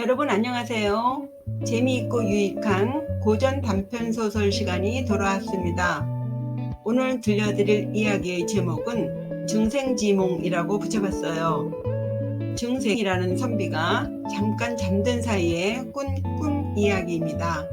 여러분 안녕하세요. 재미있고 유익한 고전 단편소설 시간이 돌아왔습니다. 오늘 들려드릴 이야기의 제목은 증생지몽이라고 붙여봤어요. 증생이라는 선비가 잠깐 잠든 사이에 꾼 꿈 이야기입니다.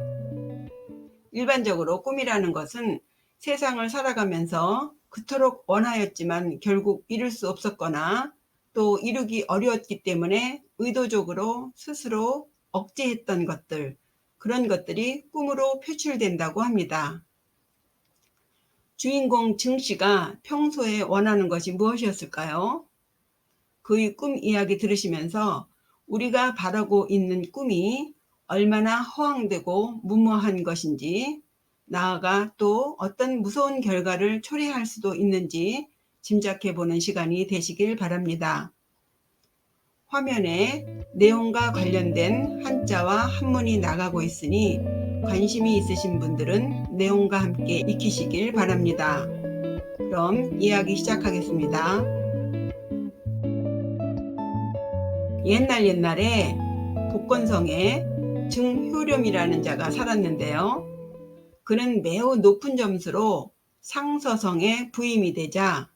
일반적으로 꿈이라는 것은 세상을 살아가면서 그토록 원하였지만 결국 이룰 수 없었거나 또 이루기 어려웠기 때문에 의도적으로 스스로 억제했던 것들, 그런 것들이 꿈으로 표출된다고 합니다. 주인공 증씨가 평소에 원하는 것이 무엇이었을까요? 그의 꿈 이야기 들으시면서 우리가 바라고 있는 꿈이 얼마나 허황되고 무모한 것인지, 나아가 또 어떤 무서운 결과를 초래할 수도 있는지 짐작해보는 시간이 되시길 바랍니다. 화면에 내용과 관련된 한자와 한문이 나가고 있으니 관심이 있으신 분들은 내용과 함께 익히시길 바랍니다. 그럼 이야기 시작하겠습니다. 옛날에 복건성에 증효렴이라는 자가 살았는데요. 그는 매우 높은 점수로 상서성에 부임이 되자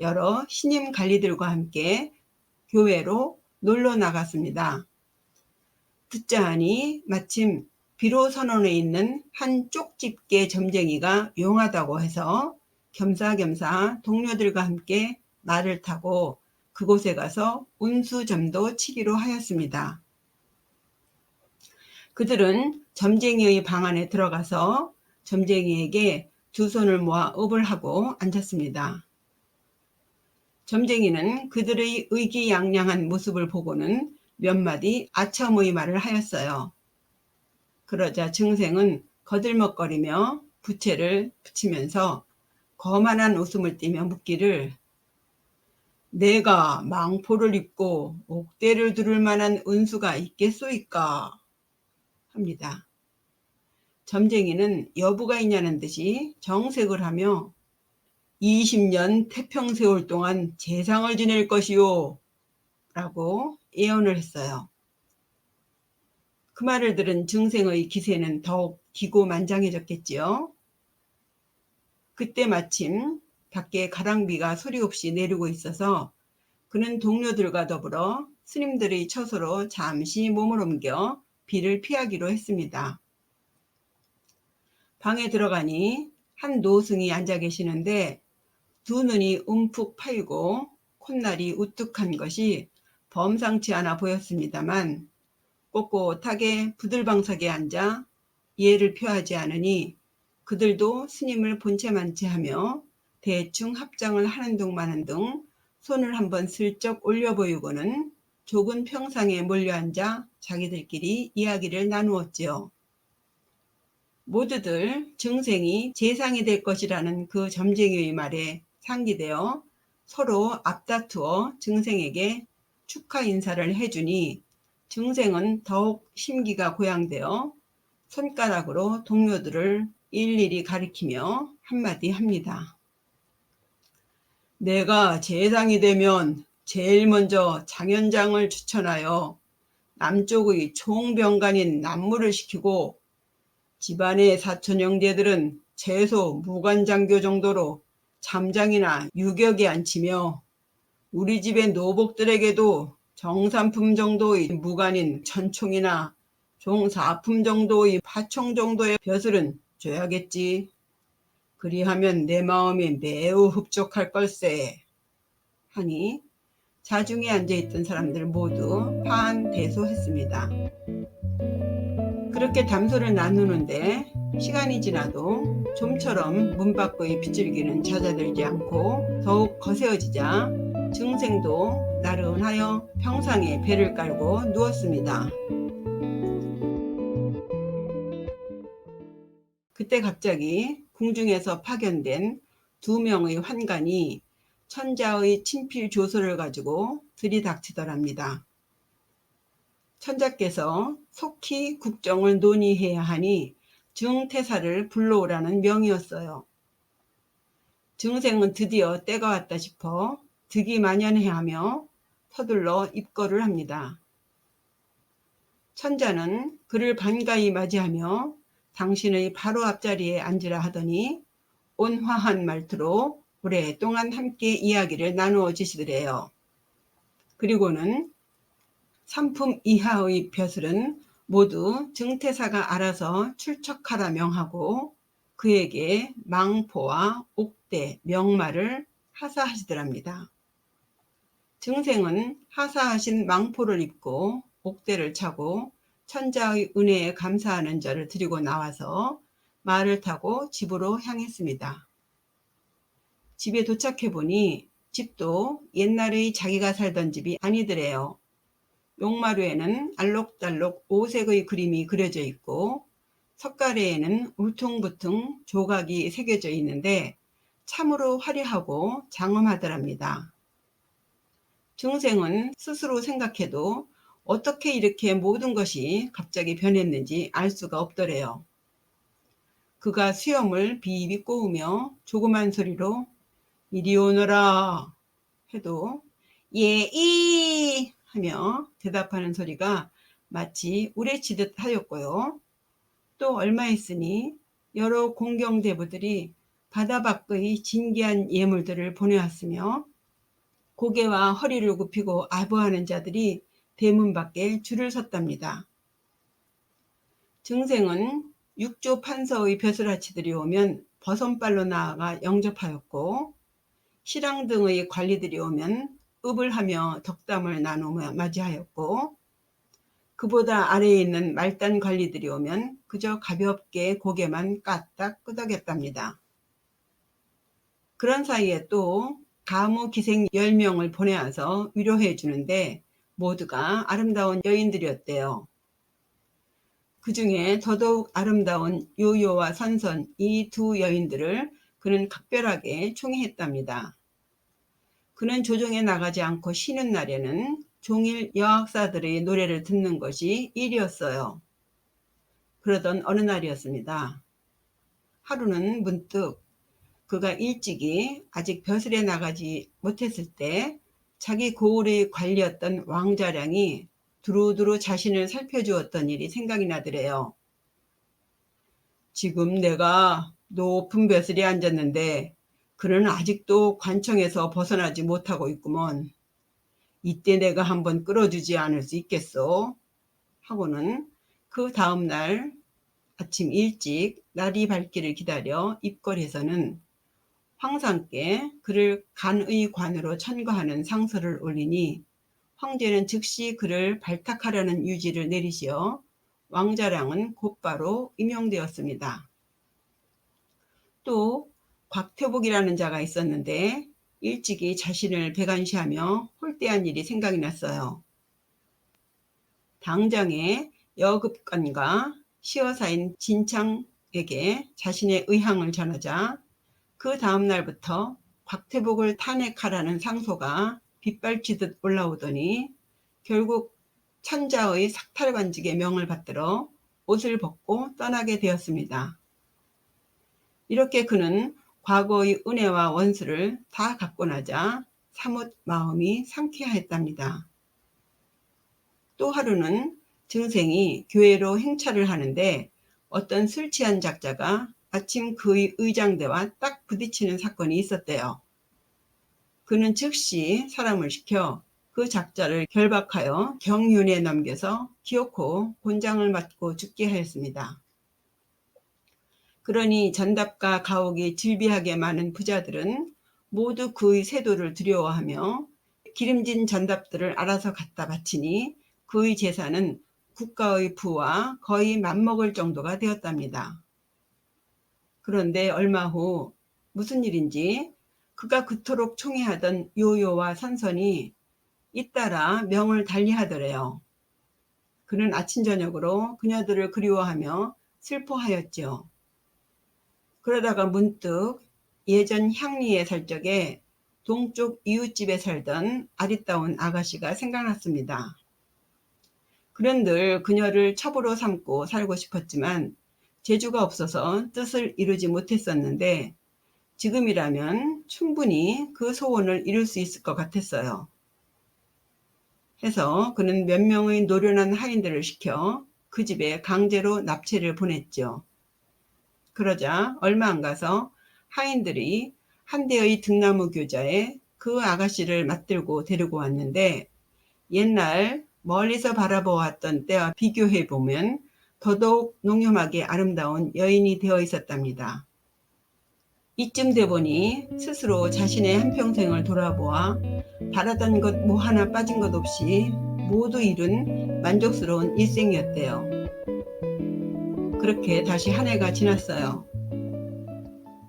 여러 신임 관리들과 함께 교회로 놀러 나갔습니다. 듣자 하니 마침 비로선원에 있는 한 쪽집게 점쟁이가 용하다고 해서 겸사겸사 동료들과 함께 말을 타고 그곳에 가서 운수점도 치기로 하였습니다. 그들은 점쟁이의 방 안에 들어가서 점쟁이에게 두 손을 모아 업을 하고 앉았습니다. 점쟁이는 그들의 의기양양한 모습을 보고는 몇 마디 아첨의 말을 하였어요. 그러자 증생은 거들먹거리며 부채를 붙이면서 거만한 웃음을 띠며 묻기를, 내가 망포를 입고 옥대를 두를 만한 은수가 있겠소이까? 합니다. 점쟁이는 여부가 있냐는 듯이 정색을 하며 20년 태평세월 동안 재상을 지낼 것이요 라고 예언을 했어요. 그 말을 들은 증생의 기세는 더욱 기고만장해졌겠지요. 그때 마침 밖에 가랑비가 소리 없이 내리고 있어서 그는 동료들과 더불어 스님들의 처소로 잠시 몸을 옮겨 비를 피하기로 했습니다. 방에 들어가니 한 노승이 앉아 계시는데 두 눈이 움푹 파이고 콧날이 우뚝한 것이 범상치 않아 보였습니다만 꼿꼿하게 부들방석에 앉아 예를 표하지 않으니 그들도 스님을 본체만치 하며 대충 합장을 하는 둥 마는 둥 손을 한번 슬쩍 올려 보이고는 좁은 평상에 몰려앉아 자기들끼리 이야기를 나누었지요. 모두들 증생이 재상이 될 것이라는 그 점쟁이의 말에 상기되어 서로 앞다투어 증생에게 축하 인사를 해주니 증생은 더욱 심기가 고양되어 손가락으로 동료들을 일일이 가리키며 한마디 합니다. 내가 재상이 되면 제일 먼저 장현장을 추천하여 남쪽의 총병관인 남무를 시키고 집안의 사촌 형제들은 최소 무관장교 정도로 참장이나 유격에 앉히며 우리 집의 노복들에게도 정삼품 정도의 무관인 천총이나 종사품 정도의 파총 정도의 벼슬은 줘야겠지. 그리하면 내 마음이 매우 흡족할 걸세. 하니 자중에 앉아있던 사람들 모두 파한대소했습니다. 그렇게 담소를 나누는데 시간이 지나도 좀처럼 문 밖의 빗줄기는 잦아들지 않고 더욱 거세어지자 증생도 나른하여 평상에 배를 깔고 누웠습니다. 그때 갑자기 궁중에서 파견된 2명의 환관이 천자의 친필 조서를 가지고 들이닥치더랍니다. 천자께서 속히 국정을 논의해야 하니 증태사를 불러오라는 명이었어요. 증생은 드디어 때가 왔다 싶어 득이 만연해하며 서둘러 입거를 합니다. 천자는 그를 반가이 맞이하며 당신의 바로 앞자리에 앉으라 하더니 온화한 말투로 오랫동안 함께 이야기를 나누어 주시더래요. 그리고는 상품 이하의 벼슬은 모두 증태사가 알아서 출척하라 명하고 그에게 망포와 옥대, 명마를 하사하시더랍니다. 증생은 하사하신 망포를 입고 옥대를 차고 천자의 은혜에 감사하는 절을 드리고 나와서 말을 타고 집으로 향했습니다. 집에 도착해보니 집도 옛날의 자기가 살던 집이 아니더래요. 용마루에는 알록달록 오색의 그림이 그려져 있고 석가래에는 울퉁불퉁 조각이 새겨져 있는데 참으로 화려하고 장엄하더랍니다. 증생은 스스로 생각해도 어떻게 이렇게 모든 것이 갑자기 변했는지 알 수가 없더래요. 그가 수염을 비비 꼬으며 조그만 소리로 이리 오너라 해도 예이 하며 대답하는 소리가 마치 우레치듯 하였고요. 또 얼마 있으니 여러 공경대부들이 바다 밖의 진귀한 예물들을 보내왔으며 고개와 허리를 굽히고 아부하는 자들이 대문 밖에 줄을 섰답니다. 증생은 육조 판서의 벼슬아치들이 오면 버선발로 나아가 영접하였고 시랑 등의 관리들이 오면 읍을 하며 덕담을 나누며 맞이하였고 그보다 아래에 있는 말단 관리들이 오면 그저 가볍게 고개만 까딱 끄덕였답니다. 그런 사이에 또 가무 기생 10명을 보내와서 위로해 주는데 모두가 아름다운 여인들이었대요. 그 중에 더더욱 아름다운 요요와 선선 이 두 여인들을 그는 각별하게 총애했답니다. 그는 조정에 나가지 않고 쉬는 날에는 종일 여학사들의 노래를 듣는 것이 일이었어요. 그러던 어느 날이었습니다. 하루는 문득 그가 일찍이 아직 벼슬에 나가지 못했을 때 자기 고을의 관리였던 왕자량이 두루두루 자신을 살펴주었던 일이 생각이 나더래요. 지금 내가 높은 벼슬에 앉았는데 그는 아직도 관청에서 벗어나지 못하고 있구먼. 이때 내가 한번 끌어주지 않을 수 있겠소? 하고는 그 다음날 아침 일찍 날이 밝기를 기다려 입거리에서는 황상께 그를 간의 관으로 천거하는 상서를 올리니 황제는 즉시 그를 발탁하려는 유지를 내리시어 왕자량은 곧바로 임용되었습니다. 또 곽태복이라는 자가 있었는데 일찍이 자신을 배관시하며 홀대한 일이 생각이 났어요. 당장에 여급관과 시어사인 진창에게 자신의 의향을 전하자 그 다음 날부터 곽태복을 탄핵하라는 상소가 빗발치듯 올라오더니 결국 천자의 삭탈관직의 명을 받들어 옷을 벗고 떠나게 되었습니다. 이렇게 그는 과거의 은혜와 원수를 다 갚고 나자 사뭇 마음이 상쾌하였답니다. 또 하루는 증생이 교회로 행차를 하는데 어떤 술 취한 작자가 마침 그의 의장대와 딱 부딪히는 사건이 있었대요. 그는 즉시 사람을 시켜 그 작자를 결박하여 경윤에 넘겨서 기어코 곤장을 맞고 죽게 하였습니다. 그러니 전답과 가옥이 질비하게 많은 부자들은 모두 그의 세도를 두려워하며 기름진 전답들을 알아서 갖다 바치니 그의 재산은 국가의 부와 거의 맞먹을 정도가 되었답니다. 그런데 얼마 후 무슨 일인지 그가 그토록 총애하던 요요와 선선이 잇따라 명을 달리하더래요. 그는 아침 저녁으로 그녀들을 그리워하며 슬퍼하였지요. 그러다가 문득 예전 향리에 살 적에 동쪽 이웃집에 살던 아리따운 아가씨가 생각났습니다. 그는 늘 그녀를 첩으로 삼고 살고 싶었지만 재주가 없어서 뜻을 이루지 못했었는데 지금이라면 충분히 그 소원을 이룰 수 있을 것 같았어요. 해서 그는 몇 명의 노련한 하인들을 시켜 그 집에 강제로 납치를 보냈죠. 그러자 얼마 안 가서 하인들이 한 대의 등나무 교자에 그 아가씨를 맞들고 데리고 왔는데, 옛날 멀리서 바라보았던 때와 비교해보면 더더욱 농염하게 아름다운 여인이 되어 있었답니다. 이쯤 돼 보니 스스로 자신의 한평생을 돌아보아 바라던 것 뭐 하나 빠진 것 없이 모두 이룬 만족스러운 일생이었대요. 그렇게 다시 한 해가 지났어요.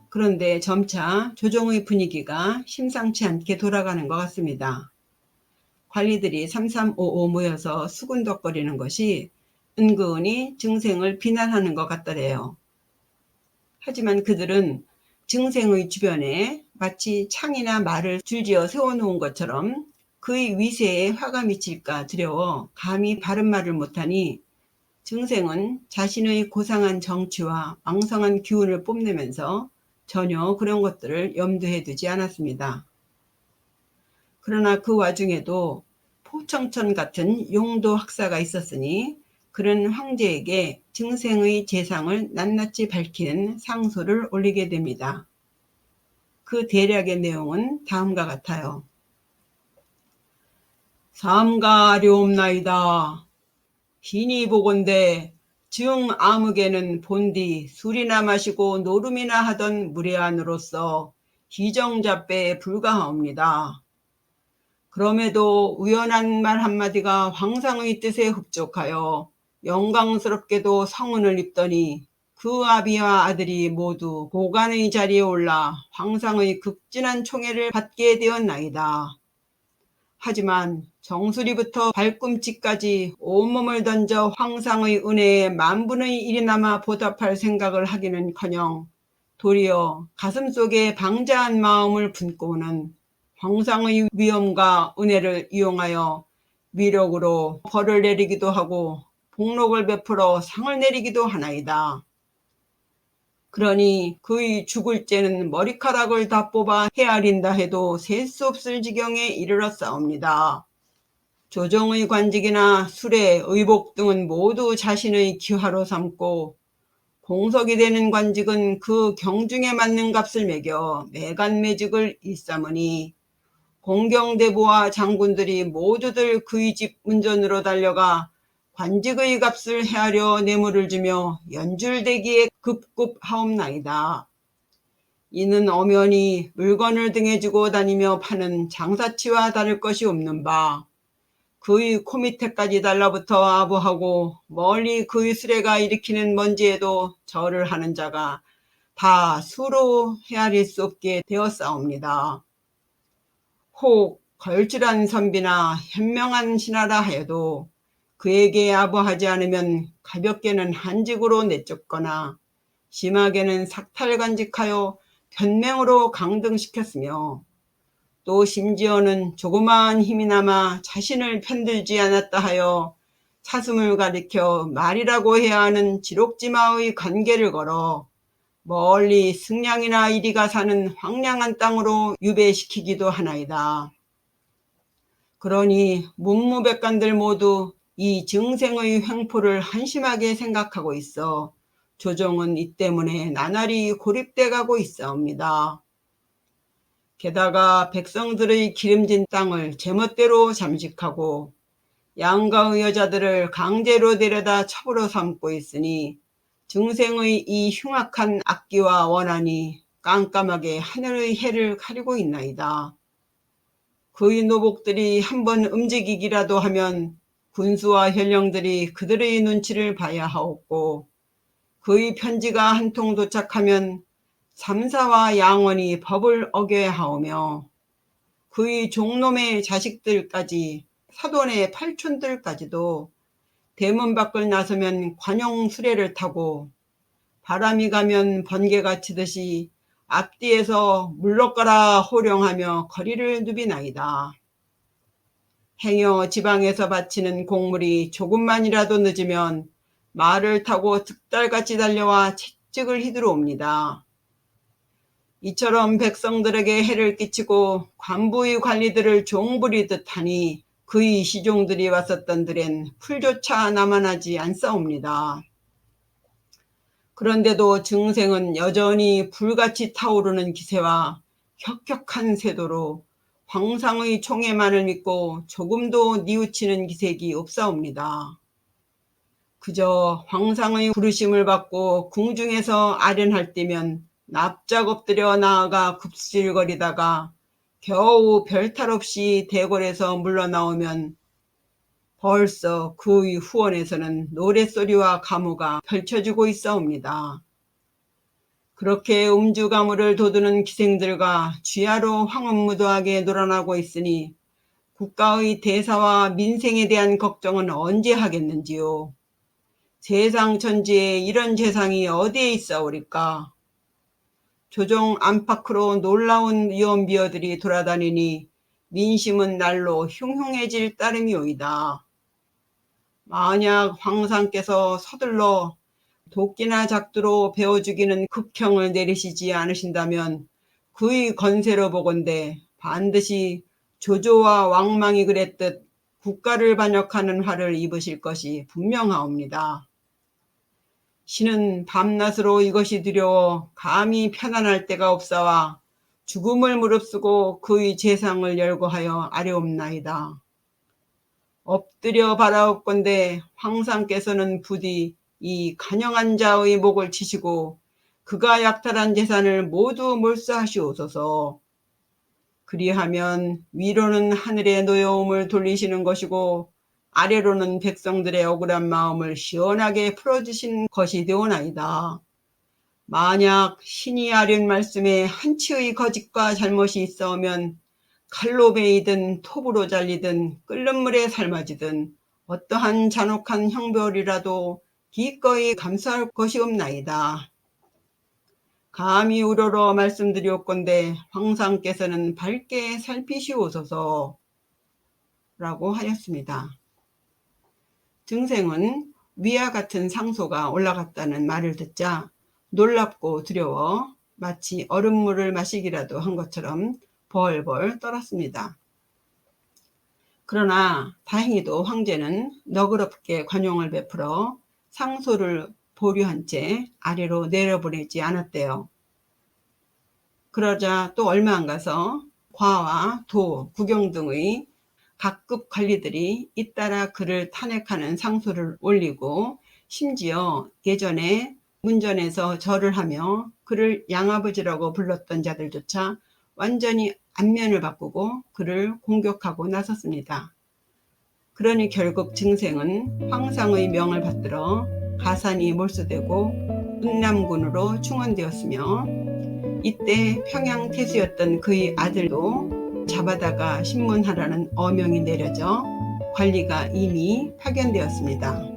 그런데 점차 조정의 분위기가 심상치 않게 돌아가는 것 같습니다. 관리들이 삼삼오오 모여서 수군덕거리는 것이 은근히 증생을 비난하는 것 같더래요. 하지만 그들은 증생의 주변에 마치 창이나 말을 줄지어 세워놓은 것처럼 그의 위세에 화가 미칠까 두려워 감히 바른 말을 못하니, 증생은 자신의 고상한 정치와 왕성한 기운을 뽐내면서 전혀 그런 것들을 염두에 두지 않았습니다. 그러나 그 와중에도 포청천 같은 용도 학사가 있었으니 그런 황제에게 증생의 재상을 낱낱이 밝히는 상소를 올리게 됩니다. 그 대략의 내용은 다음과 같아요. 삼가하려옵나이다. 신이 보건대 증 아무개는 본디 술이나 마시고 노름이나 하던 무례한으로서 희정잡배에 불과하옵니다. 그럼에도 우연한 말 한마디가 황상의 뜻에 흡족하여 영광스럽게도 성운을 입더니 그 아비와 아들이 모두 고관의 자리에 올라 황상의 극진한 총애를 받게 되었나이다. 하지만 정수리부터 발꿈치까지 온몸을 던져 황상의 은혜에 만분의 일이나마 보답할 생각을 하기는커녕 도리어 가슴속에 방자한 마음을 품고는 황상의 위엄과 은혜를 이용하여 위력으로 벌을 내리기도 하고 복록을 베풀어 상을 내리기도 하나이다. 그러니 그의 죽을 죄는 머리카락을 다 뽑아 헤아린다 해도 셀 수 없을 지경에 이르렀사옵니다. 조정의 관직이나 술의 의복 등은 모두 자신의 기화로 삼고, 공석이 되는 관직은 그 경중에 맞는 값을 매겨 매간매직을 일삼으니 공경대부와 장군들이 모두들 그의 집 문전으로 달려가 관직의 값을 헤아려 뇌물을 주며 연줄대기에 급급하옵나이다. 이는 엄연히 물건을 등에 주고 다니며 파는 장사치와 다를 것이 없는 바, 그의 코 밑에까지 달라붙어 아부하고 멀리 그의 수레가 일으키는 먼지에도 절을 하는 자가 다 수로 헤아릴 수 없게 되었사옵니다. 혹 걸출한 선비나 현명한 신하라 하여도 그에게 아부하지 않으면 가볍게는 한직으로 내쫓거나 심하게는 삭탈간직하여 변명으로 강등시켰으며, 또 심지어는 조그마한 힘이나마 자신을 편들지 않았다 하여 사슴을 가리켜 말이라고 해야 하는 지록지마의 관계를 걸어 멀리 승량이나 이리가 사는 황량한 땅으로 유배시키기도 하나이다. 그러니 문무백관들 모두 이 증생의 횡포를 한심하게 생각하고 있어 조정은 이 때문에 나날이 고립돼 가고 있사옵니다. 게다가 백성들의 기름진 땅을 제멋대로 잠식하고 양가의 여자들을 강제로 데려다 첩으로 삼고 있으니 증생의 이 흉악한 악기와 원한이 깜깜하게 하늘의 해를 가리고 있나이다. 그의 노복들이 한번 움직이기라도 하면 군수와 현령들이 그들의 눈치를 봐야 하옵고, 그의 편지가 한 통 도착하면 삼사와 양원이 법을 어겨야 하오며, 그의 종놈의 자식들까지 사돈의 팔촌들까지도 대문 밖을 나서면 관용 수레를 타고 바람이 가면 번개가 치듯이 앞뒤에서 물러가라 호령하며 거리를 누비나이다. 행여 지방에서 바치는 곡물이 조금만이라도 늦으면 말을 타고 득달같이 달려와 채찍을 휘두르옵니다. 이처럼 백성들에게 해를 끼치고 관부의 관리들을 종부리듯 하니 그의 시종들이 왔었던 들엔 풀조차 남아나지 않사옵니다. 그런데도 증생은 여전히 불같이 타오르는 기세와 혁혁한 세도로 황상의 총애만을 믿고 조금도 뉘우치는 기색이 없사옵니다. 그저 황상의 부르심을 받고 궁중에서 아련할 때면 납작 엎드려 나아가 굽실거리다가 겨우 별탈 없이 대궐에서 물러나오면 벌써 그의 후원에서는 노랫소리와 가무가 펼쳐지고 있사옵니다. 그렇게 음주가무를 돋우는 기생들과 쥐하로 황혼무도하게 놀아나고 있으니 국가의 대사와 민생에 대한 걱정은 언제 하겠는지요. 세상 천지에 이런 재상이 어디에 있사오리까. 조정 안팎으로 놀라운 위엄비어들이 돌아다니니 민심은 날로 흉흉해질 따름이오이다. 만약 황상께서 서둘러 도끼나 작두로 베어 죽이는 극형을 내리시지 않으신다면 그의 건세로 보건대 반드시 조조와 왕망이 그랬듯 국가를 반역하는 화를 입으실 것이 분명하옵니다. 신은 밤낮으로 이것이 두려워 감히 편안할 데가 없사와 죽음을 무릅쓰고 그의 재상을 열거하여 아뢰옵나이다. 엎드려 바라옵건대 황상께서는 부디 이 간영한 자의 목을 치시고 그가 약탈한 재산을 모두 몰수하시옵소서. 그리하면 위로는 하늘의 노여움을 돌리시는 것이고 아래로는 백성들의 억울한 마음을 시원하게 풀어주신 것이 되오나이다. 만약 신이 아뢰는 말씀에 한치의 거짓과 잘못이 있어오면 칼로 베이든 톱으로 잘리든 끓는 물에 삶아지든 어떠한 잔혹한 형벌이라도 기꺼이 감수할 것이 없나이다. 감히 우러러 말씀드리옵건대 황상께서는 밝게 살피시옵소서 라고 하였습니다. 증생은 위와 같은 상소가 올라갔다는 말을 듣자 놀랍고 두려워 마치 얼음물을 마시기라도 한 것처럼 벌벌 떨었습니다. 그러나 다행히도 황제는 너그럽게 관용을 베풀어 상소를 보류한 채 아래로 내려보내지 않았대요. 그러자 또 얼마 안 가서 과와 도, 구경 등의 각급 관리들이 잇따라 그를 탄핵하는 상소를 올리고 심지어 예전에 문전에서 절을 하며 그를 양아버지라고 불렀던 자들조차 완전히 안면을 바꾸고 그를 공격하고 나섰습니다. 그러니 결국 증생은 황상의 명을 받들어 가산이 몰수되고 운남군으로 충원되었으며 이때 평양태수였던 그의 아들도 잡아다가 신문하라는 어명이 내려져 관리가 이미 파견되었습니다.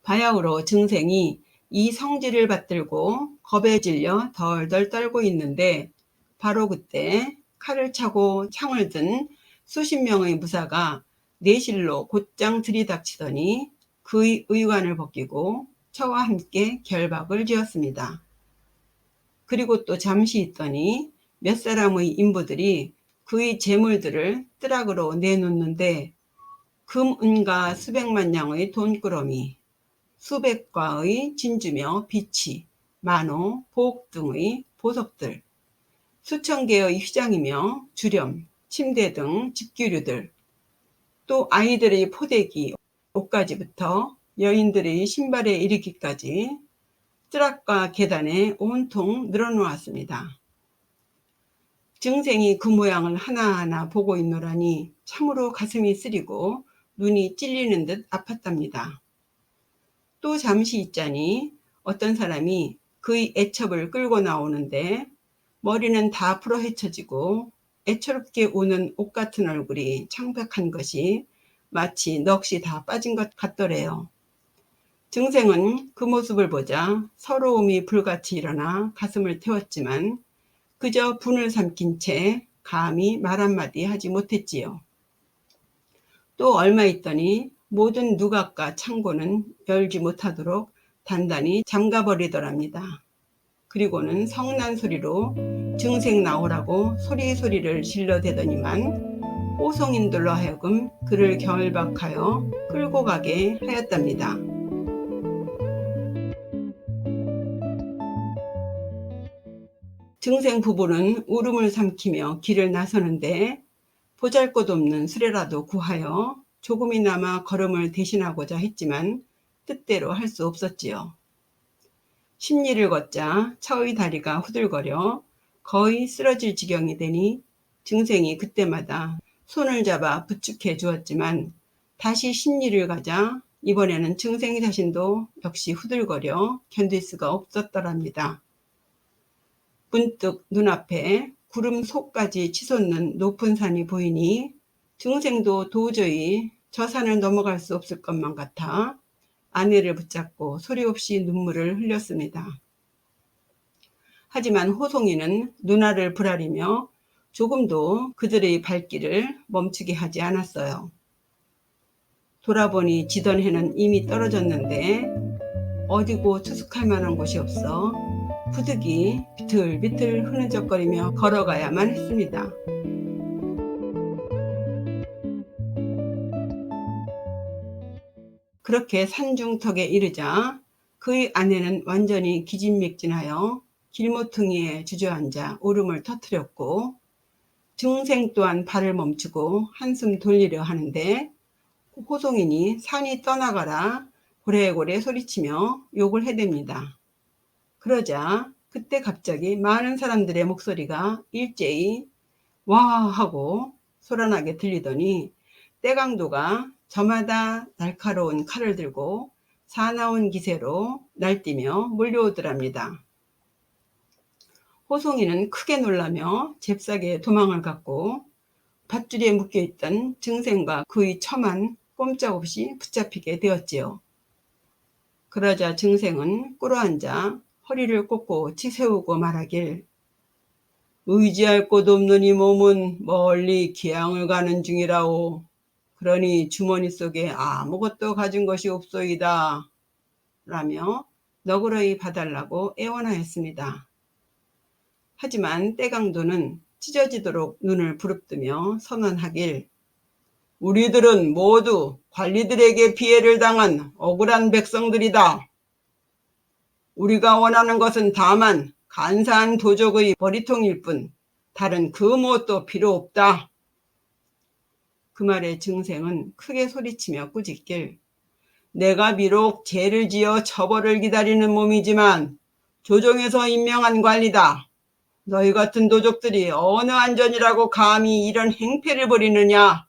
바야흐로 증생이 이 성질을 받들고 겁에 질려 덜덜 떨고 있는데 바로 그때 칼을 차고 창을 든 수십 명의 무사가 내실로 곧장 들이닥치더니 그의 의관을 벗기고 처와 함께 결박을 지었습니다. 그리고 또 잠시 있더니 몇 사람의 인부들이 그의 재물들을 뜨락으로 내놓는데 금, 은과 수백만 양의 돈꾸러미, 수백 과의 진주며 비치, 만호, 복 등의 보석들, 수천 개의 휘장이며 주렴, 침대 등 집기류들, 또 아이들의 포대기, 옷가지부터 여인들의 신발에 이르기까지 트럭과 계단에 온통 늘어놓았습니다. 증생이 그 모양을 하나하나 보고 있노라니 참으로 가슴이 쓰리고 눈이 찔리는 듯 아팠답니다. 또 잠시 있자니 어떤 사람이 그의 애첩을 끌고 나오는데 머리는 다 풀어 헤쳐지고 애처롭게 우는 옷 같은 얼굴이 창백한 것이 마치 넋이 다 빠진 것 같더래요. 증생은 그 모습을 보자 서러움이 불같이 일어나 가슴을 태웠지만 그저 분을 삼킨 채 감히 말 한마디 하지 못했지요. 또 얼마 있더니 모든 누각과 창고는 열지 못하도록 단단히 잠가버리더랍니다. 그리고는 성난 소리로 증생 나오라고 소리소리를 질러대더니만 호송인들로 하여금 그를 결박하여 끌고 가게 하였답니다. 증생 부부는 울음을 삼키며 길을 나서는데 보잘것없는 수레라도 구하여 조금이나마 걸음을 대신하고자 했지만 뜻대로 할 수 없었지요. 10리를 걷자 차의 다리가 후들거려 거의 쓰러질 지경이 되니 증생이 그때마다 손을 잡아 부축해 주었지만 다시 10리를 가자 이번에는 증생 자신도 역시 후들거려 견딜 수가 없었더랍니다. 문득 눈앞에 구름 속까지 치솟는 높은 산이 보이니 증생도 도저히 저 산을 넘어갈 수 없을 것만 같아 아내를 붙잡고 소리 없이 눈물을 흘렸습니다. 하지만 호송이는 누나를 부라리며 조금도 그들의 발길을 멈추게 하지 않았어요. 돌아보니 지던 해는 이미 떨어졌는데 어디고 투숙할 만한 곳이 없어 부득이 비틀비틀 흐느적거리며 걸어가야만 했습니다. 그렇게 산중턱에 이르자 그의 아내는 완전히 기진맥진하여 길모퉁이에 주저앉아 울음을 터뜨렸고 증생 또한 발을 멈추고 한숨 돌리려 하는데 호송인이 산이 떠나가라 고래고래 소리치며 욕을 해댑니다. 그러자 그때 갑자기 많은 사람들의 목소리가 일제히 와 하고 소란하게 들리더니 떼강도가 저마다 날카로운 칼을 들고 사나운 기세로 날뛰며 몰려오더랍니다. 호송이는 크게 놀라며 잽싸게 도망을 갔고 밧줄에 묶여있던 증생과 그의 처만 꼼짝없이 붙잡히게 되었지요. 그러자 증생은 꿇어앉아 허리를 꽂고 치세우고 말하길 의지할 곳 없는 이 몸은 멀리 기양을 가는 중이라오. 그러니 주머니 속에 아무것도 가진 것이 없소이다. 라며 너그러이 봐달라고 애원하였습니다. 하지만 떼강도는 찢어지도록 눈을 부릅뜨며 선언하길 우리들은 모두 관리들에게 피해를 당한 억울한 백성들이다. 우리가 원하는 것은 다만 간사한 도적의 머리통일 뿐 다른 그 무엇도 필요 없다. 그 말에 증생은 크게 소리치며 꾸짖길 내가 비록 죄를 지어 처벌을 기다리는 몸이지만 조정에서 임명한 관리다. 너희 같은 도적들이 어느 안전이라고 감히 이런 행패를 벌이느냐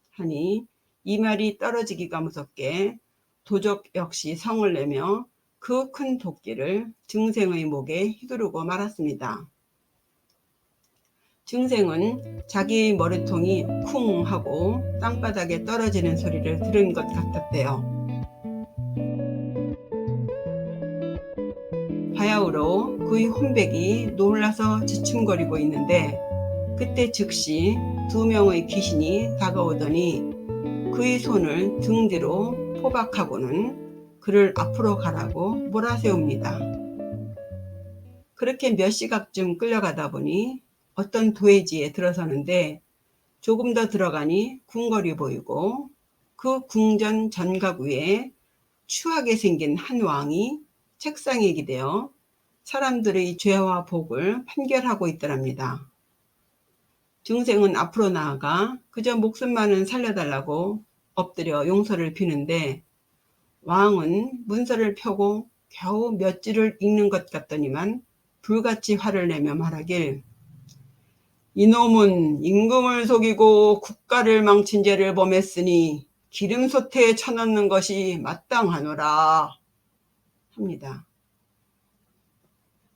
하니 이 말이 떨어지기가 무섭게 도적 역시 성을 내며 그 큰 도끼를 증생의 목에 휘두르고 말았습니다. 증생은 자기의 머리통이 쿵 하고 땅바닥에 떨어지는 소리를 들은 것 같았대요. 바야흐로 그의 혼백이 놀라서 지춤거리고 있는데 그때 즉시 2명의 귀신이 다가오더니 그의 손을 등 뒤로 포박하고는 그를 앞으로 가라고 몰아세웁니다. 그렇게 몇 시각쯤 끌려가다 보니 어떤 도회지에 들어서는데 조금 더 들어가니 궁궐이 보이고 그 궁전 전각 위에 추하게 생긴 한 왕이 책상에 기대어 사람들의 죄와 복을 판결하고 있더랍니다. 증생은 앞으로 나아가 그저 목숨만은 살려달라고 엎드려 용서를 비는데 왕은 문서를 펴고 겨우 몇 줄을 읽는 것 같더니만 불같이 화를 내며 말하길 이놈은 임금을 속이고 국가를 망친 죄를 범했으니 기름솥에 쳐넣는 것이 마땅하노라 합니다.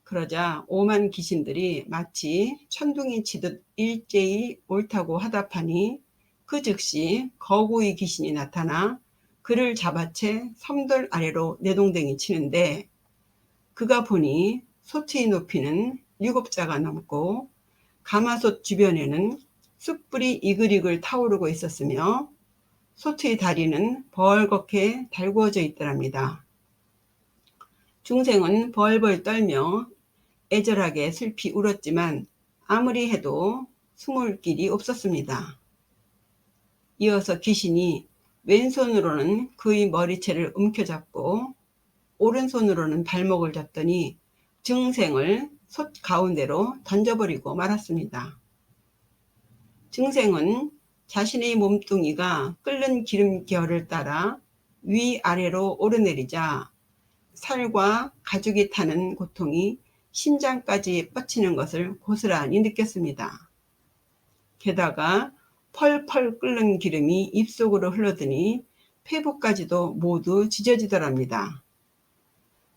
그러자 오만 귀신들이 마치 천둥이 치듯 일제히 옳다고 하답하니 그 즉시 거구의 귀신이 나타나 그를 잡아채 섬돌 아래로 내동댕이 치는데 그가 보니 솥의 높이는 7자가 넘고 가마솥 주변에는 숯불이 이글이글 타오르고 있었으며 솥의 다리는 벌겋게 달구어져 있더랍니다. 중생은 벌벌 떨며 애절하게 슬피 울었지만 아무리 해도 숨을 길이 없었습니다. 이어서 귀신이 왼손으로는 그의 머리채를 움켜잡고 오른손으로는 발목을 잡더니 증생을 솥 가운데로 던져버리고 말았습니다. 증생은 자신의 몸뚱이가 끓는 기름결을 따라 위아래로 오르내리자 살과 가죽이 타는 고통이 심장까지 뻗치는 것을 고스란히 느꼈습니다. 게다가 펄펄 끓는 기름이 입속으로 흘러드니 폐부까지도 모두 지져지더랍니다.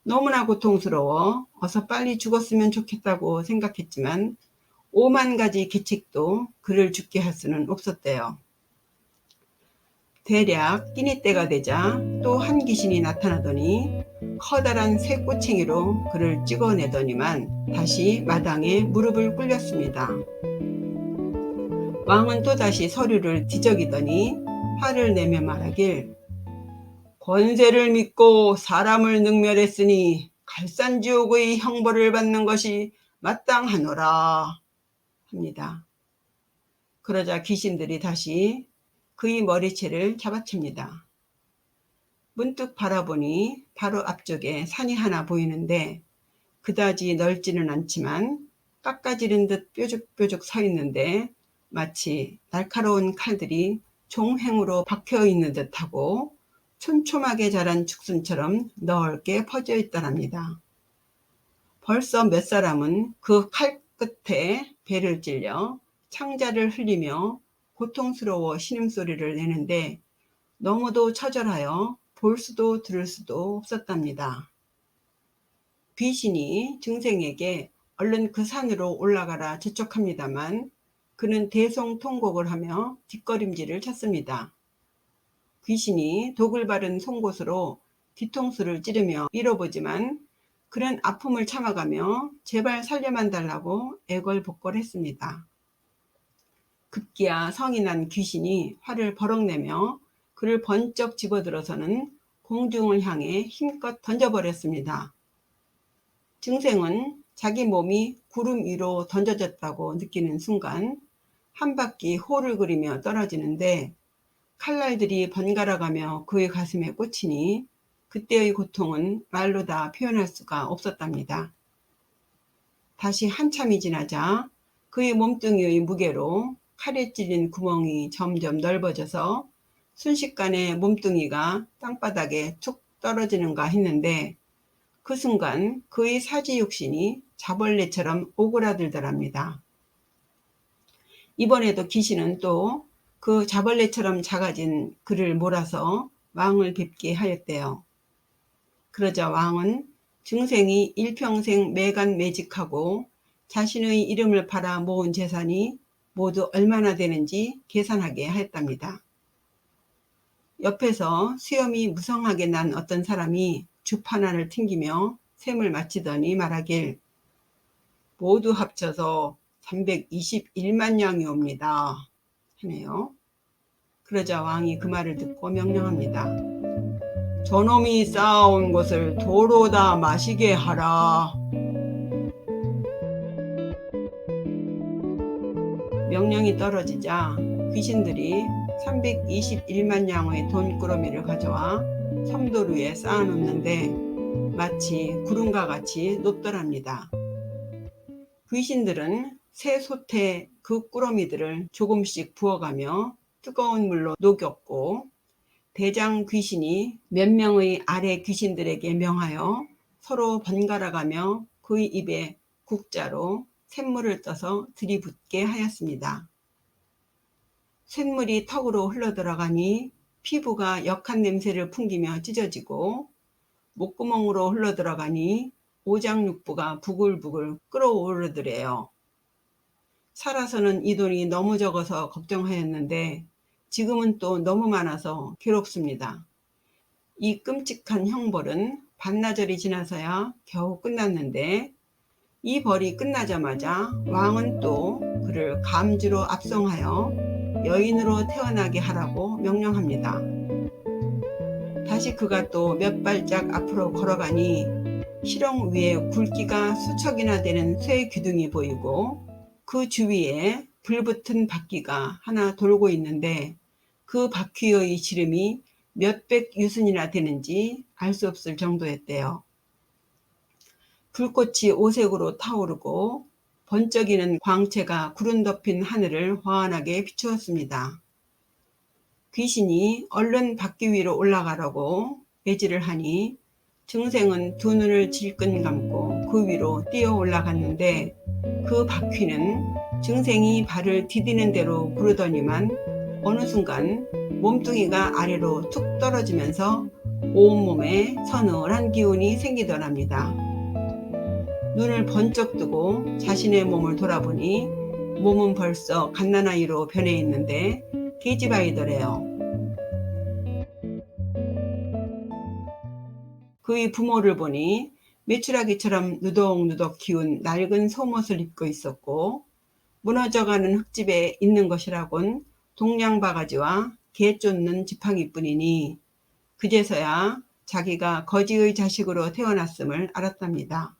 너무나 고통스러워 어서 빨리 죽었으면 좋겠다고 생각했지만 5만 가지 계책도 그를 죽게 할 수는 없었대요. 대략 끼니 때가 되자 또 한 귀신이 나타나더니 커다란 쇠꼬챙이로 그를 찍어내더니만 다시 마당에 무릎을 꿇렸습니다. 왕은 또다시 서류를 뒤적이더니 화를 내며 말하길, 권세를 믿고 사람을 능멸했으니 갈산지옥의 형벌을 받는 것이 마땅하노라 합니다. 그러자 귀신들이 다시 그의 머리채를 잡아챕니다. 문득 바라보니 바로 앞쪽에 산이 하나 보이는데 그다지 넓지는 않지만 깎아지른 듯 뾰족뾰족 서 있는데 마치 날카로운 칼들이 종횡으로 박혀 있는 듯하고 촘촘하게 자란 죽순처럼 넓게 퍼져 있더랍니다. 벌써 몇 사람은 그 칼 끝에 배를 찔려 창자를 흘리며 고통스러워 신음소리를 내는데 너무도 처절하여 볼 수도 들을 수도 없었답니다. 귀신이 증생에게 얼른 그 산으로 올라가라 재촉합니다만 그는 대성통곡을 하며 뒷걸음질을 쳤습니다. 귀신이 독을 바른 송곳으로 뒤통수를 찌르며 밀어보지만 그는 아픔을 참아가며 제발 살려만 달라고 애걸복걸했습니다. 급기야 성이 난 귀신이 화를 버럭내며 그를 번쩍 집어들어서는 공중을 향해 힘껏 던져버렸습니다. 증생은 자기 몸이 구름 위로 던져졌다고 느끼는 순간 한 바퀴 호를 그리며 떨어지는데 칼날들이 번갈아가며 그의 가슴에 꽂히니 그때의 고통은 말로 다 표현할 수가 없었답니다. 다시 한참이 지나자 그의 몸뚱이의 무게로 칼에 찔린 구멍이 점점 넓어져서 순식간에 몸뚱이가 땅바닥에 툭 떨어지는가 했는데 그 순간 그의 사지육신이 자벌레처럼 오그라들더랍니다. 이번에도 귀신은 또 그 자벌레처럼 작아진 그를 몰아서 왕을 뵙게 하였대요. 그러자 왕은 증생이 일평생 매간매직하고 자신의 이름을 팔아 모은 재산이 모두 얼마나 되는지 계산하게 하였답니다. 옆에서 수염이 무성하게 난 어떤 사람이 줍 하나를 튕기며 셈을 마치더니 말하길, 모두 합쳐서 321만 양이옵니다 하네요. 그러자 왕이 그 말을 듣고 명령합니다. 저놈이 쌓아온 것을 도로 다 마시게 하라. 명령이 떨어지자 귀신들이 321만 양의 돈꾸러미를 가져와 섬돌 위에 쌓아놓는데 마치 구름과 같이 높더랍니다. 귀신들은 새 솥에 그 꾸러미들을 조금씩 부어가며 뜨거운 물로 녹였고 대장 귀신이 몇 명의 아래 귀신들에게 명하여 서로 번갈아가며 그의 입에 국자로 샘물을 떠서 들이붓게 하였습니다. 쇳물이 턱으로 흘러들어가니 피부가 역한 냄새를 풍기며 찢어지고 목구멍으로 흘러들어가니 오장육부가 부글부글 끓어오르더래요. 살아서는 이 돈이 너무 적어서 걱정하였는데 지금은 또 너무 많아서 괴롭습니다. 이 끔찍한 형벌은 반나절이 지나서야 겨우 끝났는데 이 벌이 끝나자마자 왕은 또 그를 감주로 압송하여 여인으로 태어나게 하라고 명령합니다. 다시 그가 또 몇 발짝 앞으로 걸어가니 시렁 위에 굵기가 수척이나 되는 쇠 기둥이 보이고 그 주위에 불붙은 바퀴가 하나 돌고 있는데 그 바퀴의 지름이 몇백 유순이나 되는지 알 수 없을 정도였대요. 불꽃이 오색으로 타오르고 번쩍이는 광채가 구름 덮인 하늘을 환하게 비추었습니다. 귀신이 얼른 바퀴 위로 올라가라고 매질을 하니 증생은 두 눈을 질끈 감고 그 위로 뛰어 올라갔는데 그 바퀴는 증생이 발을 디디는 대로 구르더니만 어느 순간 몸뚱이가 아래로 툭 떨어지면서 온몸에 서늘한 기운이 생기더랍니다. 눈을 번쩍 뜨고 자신의 몸을 돌아보니 몸은 벌써 갓난아이로 변해 있는데 계집아이더래요. 그의 부모를 보니 메추라기처럼 누덕누덕 기운 낡은 속옷을 입고 있었고 무너져가는 흙집에 있는 것이라곤 동량바가지와 개 쫓는 지팡이뿐이니 그제서야 자기가 거지의 자식으로 태어났음을 알았답니다.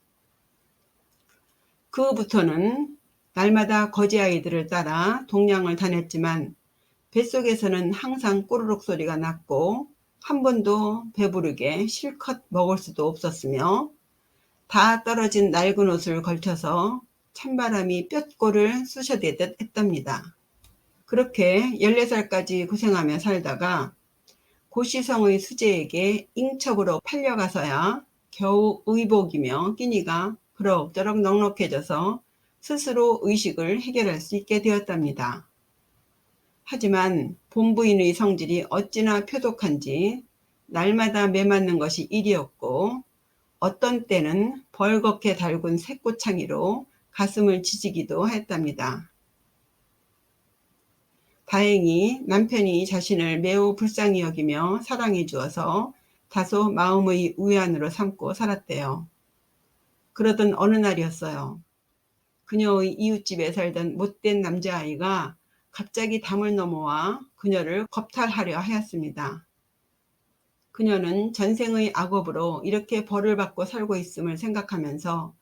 그부터는 날마다 거지 아이들을 따라 동량을 다녔지만 뱃속에서는 항상 꼬르륵 소리가 났고 한 번도 배부르게 실컷 먹을 수도 없었으며 다 떨어진 낡은 옷을 걸쳐서 찬바람이 뼛골을 쑤셔대듯 했답니다. 그렇게 14살까지 고생하며 살다가 고시성의 수재에게 인척으로 팔려가서야 겨우 의복이며 끼니가 그럭저럭 넉넉해져서 스스로 의식을 해결할 수 있게 되었답니다. 하지만 본부인의 성질이 어찌나 표독한지 날마다 매맞는 것이 일이었고 어떤 때는 벌겋게 달군 새꼬창이로 가슴을 지지기도 했답니다. 다행히 남편이 자신을 매우 불쌍히 여기며 사랑해 주어서 다소 마음의 위안으로 삼고 살았대요. 그러던 어느 날이었어요. 그녀의 이웃집에 살던 못된 남자아이가 갑자기 담을 넘어와 그녀를 겁탈하려 하였습니다. 그녀는 전생의 악업으로 이렇게 벌을 받고 살고 있음을 생각하면서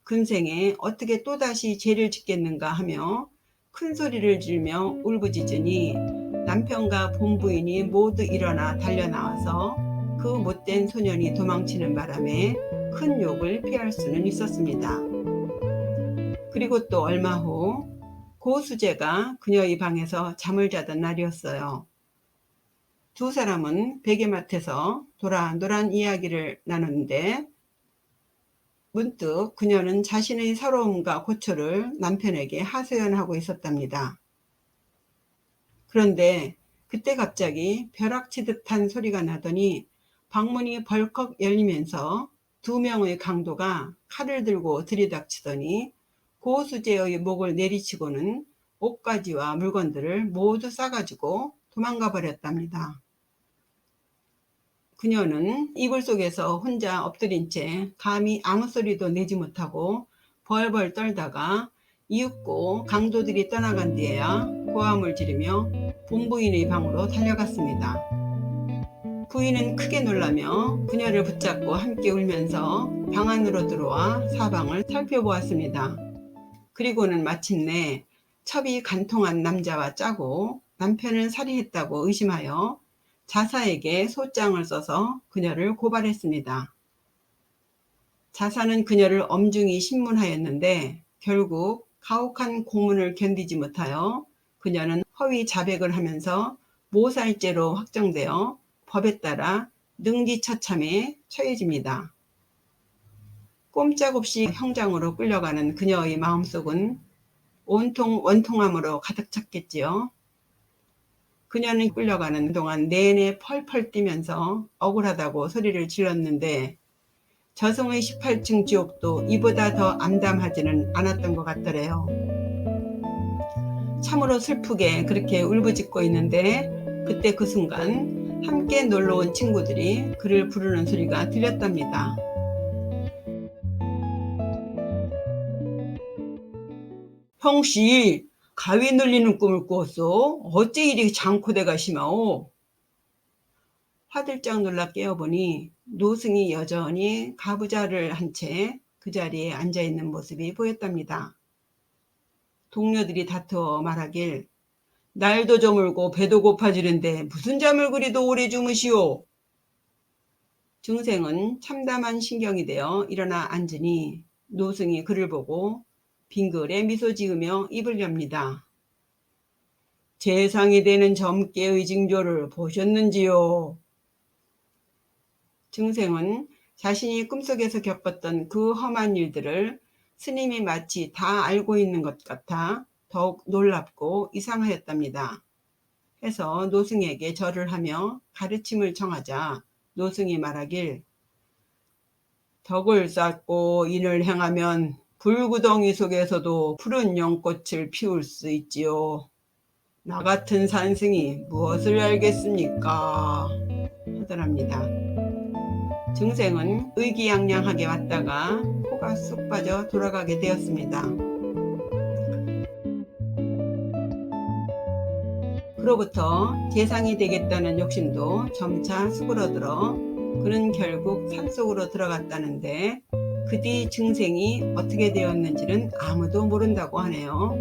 금생에 어떻게 또다시 죄를 짓겠는가 하며 큰 소리를 지르며 울부짖으니 남편과 본부인이 모두 일어나 달려나와서 그 못된 소년이 도망치는 바람에 큰 욕을 피할 수는 있었습니다. 그리고 또 얼마 후 고수재가 그녀의 방에서 잠을 자던 날이었어요. 두 사람은 베개맡에서 도란도란 이야기를 나누는데 문득 그녀는 자신의 서러움과 고초를 남편에게 하소연하고 있었답니다. 그런데 그때 갑자기 벼락치듯한 소리가 나더니 방문이 벌컥 열리면서 두 명의 강도가 칼을 들고 들이닥치더니 고수재의 목을 내리치고는 옷가지와 물건들을 모두 싸가지고 도망가 버렸답니다. 그녀는 이불 속에서 혼자 엎드린 채 감히 아무 소리도 내지 못하고 벌벌 떨다가 이윽고 강도들이 떠나간 뒤에야 고함을 지르며 본부인의 방으로 달려갔습니다. 부인은 크게 놀라며 그녀를 붙잡고 함께 울면서 방 안으로 들어와 사방을 살펴보았습니다. 그리고는 마침내 첩이 간통한 남자와 짜고 남편을 살해했다고 의심하여 자사에게 소장을 써서 그녀를 고발했습니다. 자사는 그녀를 엄중히 신문하였는데 결국 가혹한 고문을 견디지 못하여 그녀는 허위 자백을 하면서 모살죄로 확정되어 법에 따라 능지처참에 처해집니다. 꼼짝없이 형장으로 끌려가는 그녀의 마음속은 온통 원통함으로 가득 찼겠지요. 그녀는 끌려가는 동안 내내 펄펄 뛰면서 억울하다고 소리를 질렀는데 저승의 18층 지옥도 이보다 더 암담하지는 않았던 것 같더래요. 참으로 슬프게 그렇게 울부짖고 있는데 그때 그 순간 함께 놀러온 친구들이 그를 부르는 소리가 들렸답니다. 형씨, 가위 눌리는 꿈을 꾸었소? 어째 이리 장코대가 심하오? 화들짝 놀라 깨어보니 노승이 여전히 가부좌를 한 채 그 자리에 앉아있는 모습이 보였답니다. 동료들이 다투어 말하길, 날도 저물고 배도 고파지는데 무슨 잠을 그리도 오래 주무시오. 증생은 참담한 신경이 되어 일어나 앉으니 노승이 그를 보고 빙글에 미소 지으며 입을 엽니다. 재상이 되는 점괘의 징조를 보셨는지요? 증생은 자신이 꿈속에서 겪었던 그 험한 일들을 스님이 마치 다 알고 있는 것 같아 더욱 놀랍고 이상하였답니다. 해서 노승에게 절을 하며 가르침을 청하자 노승이 말하길, 덕을 쌓고 인을 행하면 불구덩이 속에서도 푸른 연꽃을 피울 수 있지요. 나 같은 산승이 무엇을 알겠습니까? 하더랍니다. 증생은 의기양양하게 왔다가 코가 쏙 빠져 돌아가게 되었습니다. 그로부터 재상이 되겠다는 욕심도 점차 수그러들어 그는 결국 산속으로 들어갔다는데 그 뒤 증생이 어떻게 되었는지는 아무도 모른다고 하네요.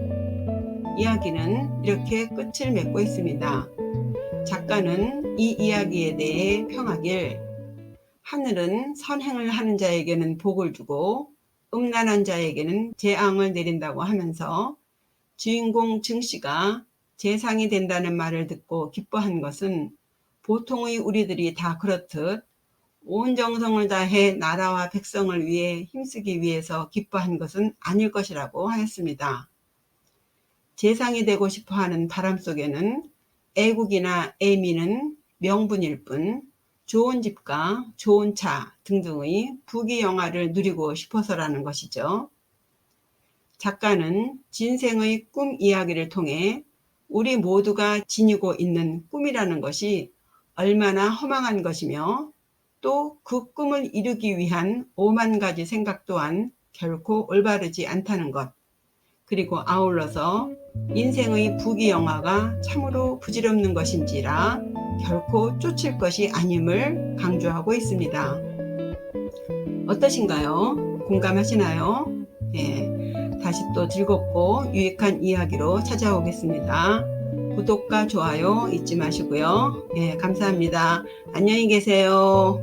이야기는 이렇게 끝을 맺고 있습니다. 작가는 이 이야기에 대해 평하길, 하늘은 선행을 하는 자에게는 복을 주고 음란한 자에게는 재앙을 내린다고 하면서 주인공 증씨가 재상이 된다는 말을 듣고 기뻐한 것은 보통의 우리들이 다 그렇듯 온 정성을 다해 나라와 백성을 위해 힘쓰기 위해서 기뻐한 것은 아닐 것이라고 하였습니다. 재상이 되고 싶어하는 바람 속에는 애국이나 애민은 명분일 뿐 좋은 집과 좋은 차 등등의 부귀영화를 누리고 싶어서라는 것이죠. 작가는 진생의 꿈 이야기를 통해 우리 모두가 지니고 있는 꿈이라는 것이 얼마나 허망한 것이며 또 그 꿈을 이루기 위한 오만 가지 생각 또한 결코 올바르지 않다는 것, 그리고 아울러서 인생의 부귀영화가 참으로 부질없는 것인지라 결코 쫓을 것이 아님을 강조하고 있습니다. 어떠신가요? 공감하시나요? 네, 다시 또 즐겁고 유익한 이야기로 찾아오겠습니다. 구독과 좋아요 잊지 마시고요. 네, 감사합니다. 안녕히 계세요.